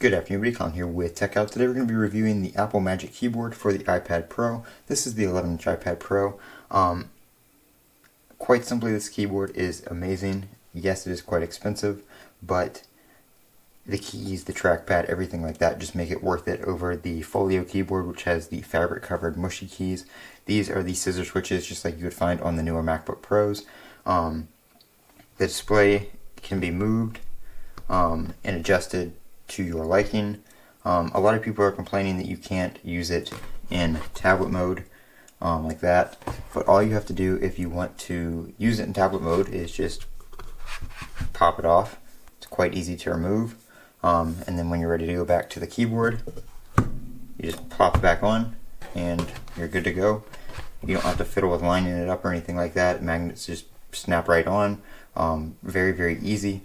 Good afternoon, everybody. Colin here with Techout. Today we're going to be reviewing the Apple Magic Keyboard for the iPad Pro. This is the 11-inch iPad Pro. Quite simply, this keyboard is amazing. Yes, it is quite expensive, but the keys, the trackpad, everything like that just make it worth it over the Folio keyboard, which has the fabric-covered mushy keys. These are the scissor switches, just like you would find on the newer MacBook Pros. The display can be moved and adjusted to your liking. A lot of people are complaining that you can't use it in tablet mode like that, but all you have to do if you want to use it in tablet mode is just pop it off. It's quite easy to remove, and then when you're ready to go back to the keyboard, you just plop it back on and you're good to go. You don't have to fiddle with lining it up or anything like that. Magnets just snap right on. Very, very easy.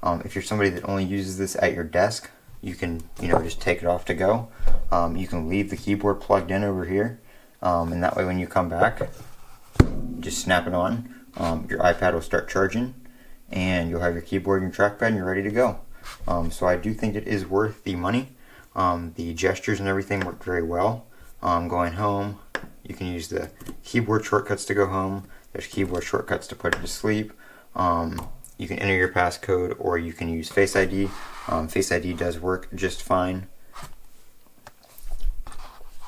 If you're somebody that only uses this at your desk, you can, just take it off to go. You can leave the keyboard plugged in over here, and that way when you come back, just snap it on. Your iPad will start charging, and you'll have your keyboard and your trackpad, and you're ready to go. So I do think it is worth the money. The gestures and everything work very well. Going home, you can use the keyboard shortcuts to go home. There's keyboard shortcuts to put it to sleep. You can enter your passcode, or you can use Face ID. Face ID does work just fine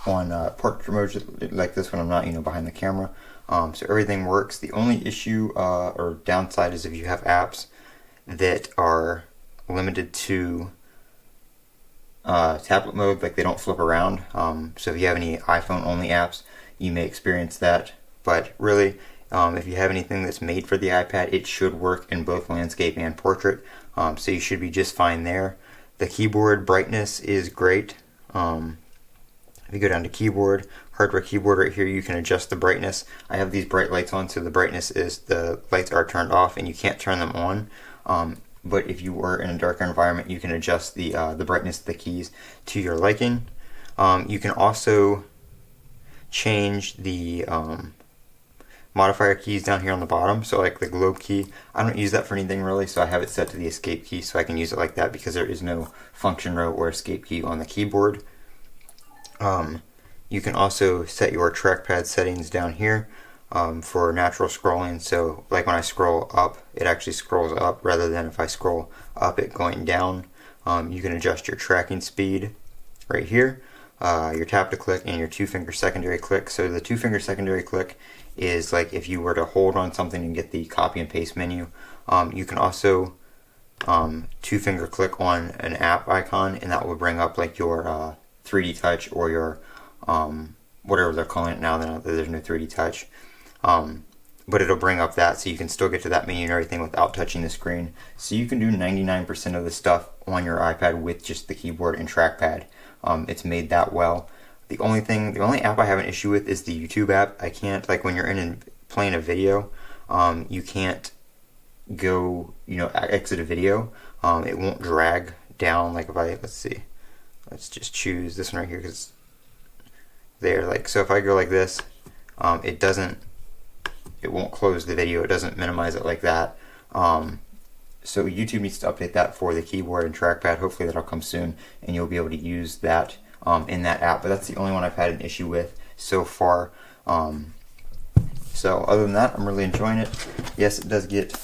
on portrait mode like this when I'm not, behind the camera. So everything works. The only issue or downside is if you have apps that are limited to tablet mode, like they don't flip around. So if you have any iPhone only apps, you may experience that. But really, if you have anything that's made for the iPad, it should work in both landscape and portrait, so you should be just fine there. The keyboard brightness is great. If you go down to keyboard, hardware keyboard right here, you can adjust the brightness. I have these bright lights on, so the lights are turned off and you can't turn them on. But if you were in a darker environment, you can adjust the brightness of the keys to your liking. You can also change the modifier keys down here on the bottom. So like the globe key, I don't use that for anything really, so I have it set to the escape key so I can use it like that because there is no function row or escape key on the keyboard. You can also set your trackpad settings down here for natural scrolling. So like when I scroll up, it actually scrolls up rather than if I scroll up it going down. You can adjust your tracking speed right here, your tap to click, and your 2-finger secondary click. So the 2-finger secondary click is like if you were to hold on something and get the copy and paste menu. You can also 2-finger click on an app icon, and that will bring up like your 3D touch or your whatever they're calling it now that there's no 3D touch. But it'll bring up that, so you can still get to that menu and everything without touching the screen. So you can do 99% of the stuff on your iPad with just the keyboard and trackpad. It's made that well. The only app I have an issue with is the YouTube app. I can't, like when you're playing a video, you can't go, exit a video. It won't drag down. Like if let's just choose this one right here because there. Like so, if I go like this, it won't close the video. It doesn't minimize it like that. So YouTube needs to update that for the keyboard and trackpad. Hopefully that'll come soon, and you'll be able to use that in that app. But that's the only one I've had an issue with so far. So other than that, I'm really enjoying it. Yes, it does get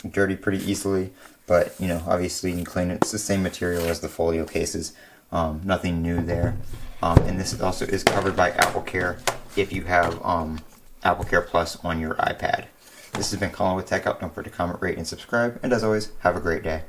dirty pretty easily, but obviously you can clean it. It's the same material as the Folio cases. Nothing new there. And this also is covered by Apple Care if you have Apple Care Plus on your iPad. This has been Colin with Techout. Don't forget to comment, rate, and subscribe. And as always, have a great day.